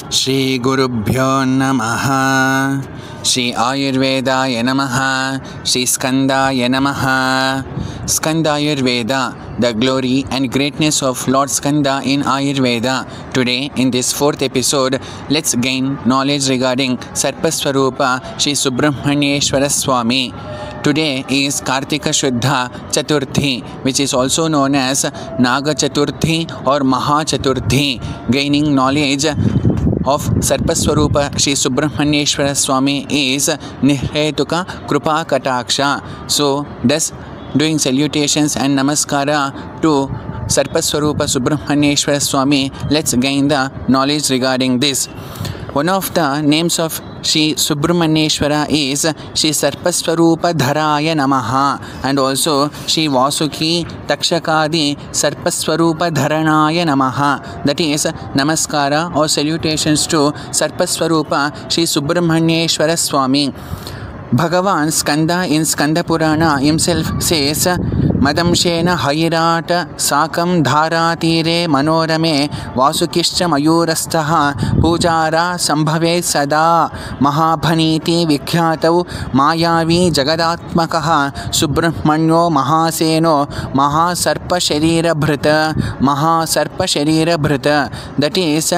Shri Gurubhyo Namaha. Shri Ayurvedaya Namaha. Shri Skandaya Namaha. Skanda Ayurveda, the glory and greatness of Lord Skanda in Ayurveda. Today, in this fourth episode, let's gain knowledge regarding Sarpaswarupa Shri Subramanyeshwara Swami. Today is Kartika Shuddha Chaturthi, which is also known as Naga Chaturthi or Maha Chaturthi. Gaining knowledge of Sarpaswarupa Shri Subramanyeshwara Swami is Nirhetuka Krupa Kataksha. So, thus doing salutations and namaskara to Sarpaswarupa Subramanyeshwara Swami, let's gain the knowledge regarding this. One of the names of Shri Subramanyeshwara is Shri Sarpaswarupa Dharaya Namaha, and also Shri Vasuki Takshakadi Sarpaswarupa Dharanaya Namaha. That is namaskara or salutations to Sarpaswarupa Shri Subramanyeshwara Swami. Bhagavan Skanda in Skanda Purana himself says, Madamshena Hairata Sakam Dharatire Manorame Vasukishcha Mayurastaha Pujara Sambhave Sada Mahabhaniti Vikhyatau Mayavi Jagadatmakaha Subramanya Mahaseno Mahasarpa Sharira Bhrita Mahasarpa Sharira Bhrita. That is,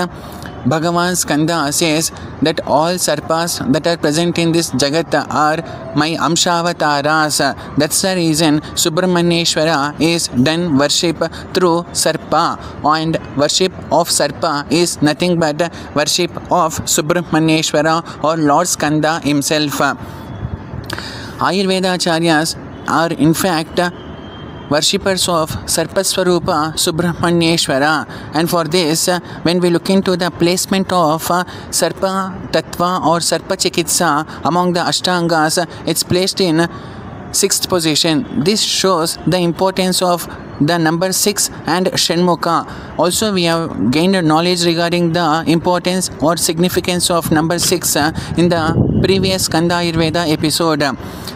Bhagavan Skanda says that all sarpas that are present in this Jagat are my Amshavataras. That's the reason Subramanyeshwara is done worship through Sarpa, and worship of Sarpa is nothing but worship of Subramanyeshwara or Lord Skanda himself. Ayurveda Acharyas are in fact worshippers of Sarpaswarupa Subramanyeshwara, and for this, when we look into the placement of Sarpa Tattva or Sarpa Chikitsa among the Ashtangas, it's placed in 6th position. This shows the importance of the number 6 and Shanmukha. Also, we have gained knowledge regarding the importance or significance of number 6 in the previous Skanda Ayurveda episode.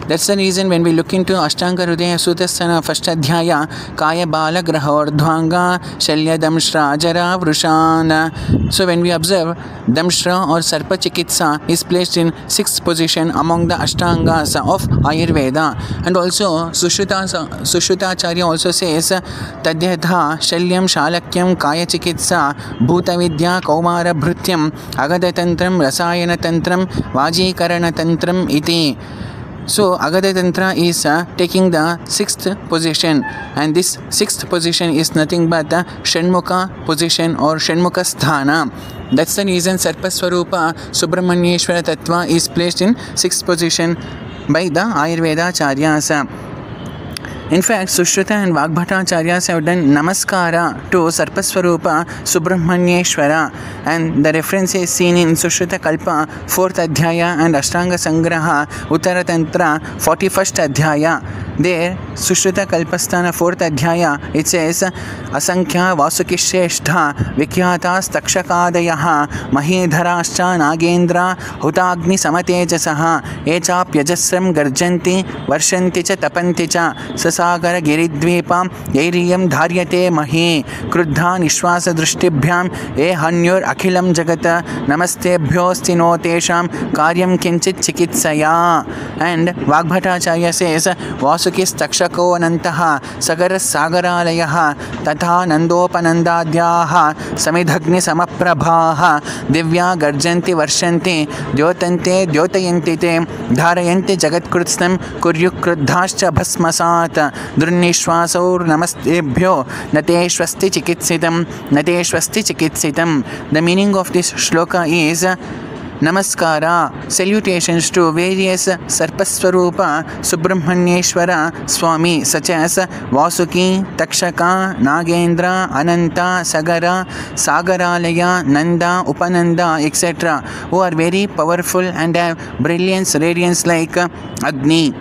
That's the reason when we look into Ashtanga Hridaya Sutasthana first adhyaya, Kaya Bala Graha Urdhvanga Shalya Damshra Jara Vrushan. So when we observe, Damshra or Sarpa Chikitsa is placed in 6th position among the Ashtangas of Ayurveda. And also Sushruta Acharya also says, Tadyatha Shalyam Shalakyam Kaya Chikitsa Bhuta Vidya Kaumara Bhrutyam Agada Tantram Rasayana Tantram Vajikarana Tantram iti. So, Agada Tantra is taking the 6th position, and this 6th position is nothing but the Shanmukha position or Shanmukha Sthana. That's the reason Sarpaswarupa Subramanyeshwara Tattva is placed in 6th position by the Ayurveda Acharyas. In fact, Sushruta and Vagbhata Acharyas have done namaskara to Sarpaswarupa Subramanyeshwara, and the reference is seen in Sushruta Kalpa 4th Adhyaya and Ashtanga Sangraha Uttara Tantra 41st Adhyaya. There, Sushruta Kalpasthana 4th Adhyaya, it says, Asankhya Vasukisheshtha Vikyatas Takshakadayaha Mahidharascha Nagendra Hutagni Samatejasaha Echap Yajasram Garjanti Varshanti Cha Tapanti Cha Sasagara Giridvipam Yairiyam Dharyate Mahi Kruddha Nishwasa Drishtibhyam E Hanyur Akhilam Jagata Namastebhyosti no Tesham Karyam Kinchit Chikitsaya. And Vagbhata Acharya says, Vasukis Takshako Anantaha Sagaras Sagaralayaha Tatha Nandopanandadyaha Samidhagni Samaprabhaha Divya Garjanti Varshanti Dyotante Dyotayantite Dharayanti Jagatkritstam Kuryukruddhascha Bhasmasat Drunishwasaur Namastebhyo Nateshwasti Chikitsitam Nateshwasti Chikitsitam. The meaning of this shloka is Namaskara, salutations to various Sarpaswarupa Subramanyeshwara Swami such as Vasuki, Takshaka, Nagendra, Ananta, Sagara, Sagaralaya, Nanda, Upananda, etc., who are very powerful and have brilliance, radiance like Agni.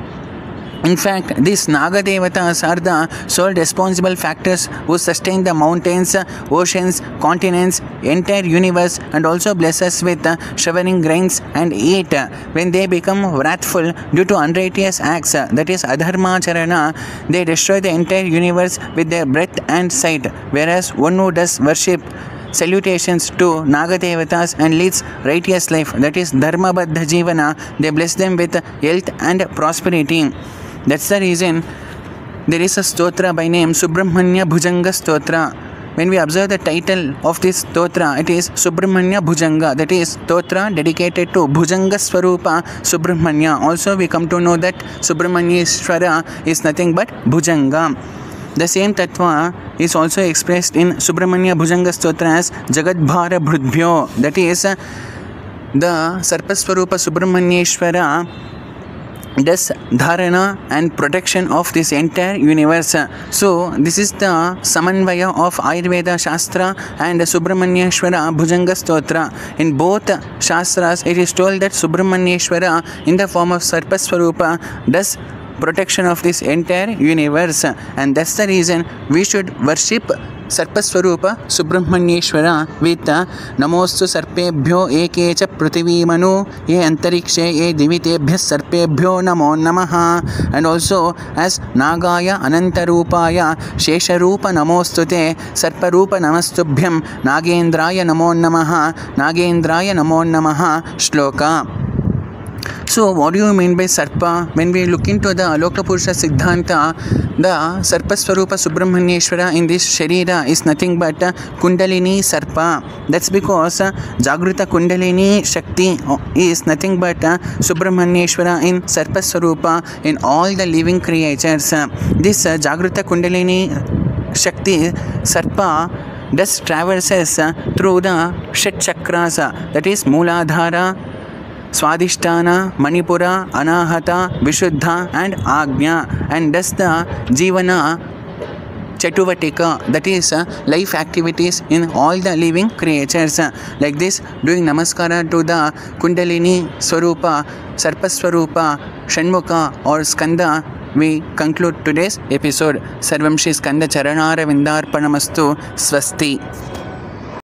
In fact, these Naga Devatas are the sole responsible factors who sustain the mountains, oceans, continents, entire universe, and also bless us with showering grains and eat. When they become wrathful due to unrighteous acts, that is Adharma Charana, they destroy the entire universe with their breath and sight, whereas one who does worship salutations to Nagadevatas and leads righteous life, that is Dharma Baddha Jivana. They bless them with health and prosperity. That's the reason there is a stotra by name Subramanya Bhujanga Stotra. When we observe the title of this stotra, it is Subramanya Bhujanga, that is stotra dedicated to Bhujanga Swarupa Subramanya. Also we come to know that Subramanyeshwara is nothing but Bhujanga. The same tattva is also expressed in Subramanya Bhujanga Stotra as Jagadbhara Bhrudbhyo, that is the Sarpaswarupa Subramanyeshwara does dharana and protection of this entire universe. So this is the samanvaya of Ayurveda Shastra and Subramanyeshwara Bhujanga Stotra. In both Shastras it is told that Subramanyeshwara in the form of Sarpaswarupa does protection of this entire universe, and that's the reason we should worship Sarpaswarupa Subramanyeshwara with Namostu Sarpebhyo Ekecha Prithivimanu Ye Antarikshe Ye Divitebhya Sarpebhyo Namo Namaha, and also as Nagaya Anantarupaya Shesharupa Namostute Sarparupa Namastubhyam Nagendraya Namo Namaha Nagendraya Namo Namaha Shloka. So what do you mean by Sarpa? When we look into the Aloka Purusha Siddhanta, the Sarpaswarupa Subramanyeshwara in this Sharira is nothing but Kundalini Sarpa. That's because Jagruta Kundalini Shakti is nothing but Subramanyeshwara in Sarpaswarupa in all the living creatures. This Jagruta Kundalini Shakti Sarpa thus traverses through the Shat Chakras, that is Mooladhara, Swadhisthana, Manipura, Anahata, Vishuddha and Agnya, and thus the Jivana Chatuvatika, that is life activities in all the living creatures. Like this, doing Namaskara to the Kundalini Swarupa, Sarpaswarupa, Shanmukha or Skanda, we conclude today's episode. Sarvam Shri Skanda Charanara Vindarpanamastu. Swasti.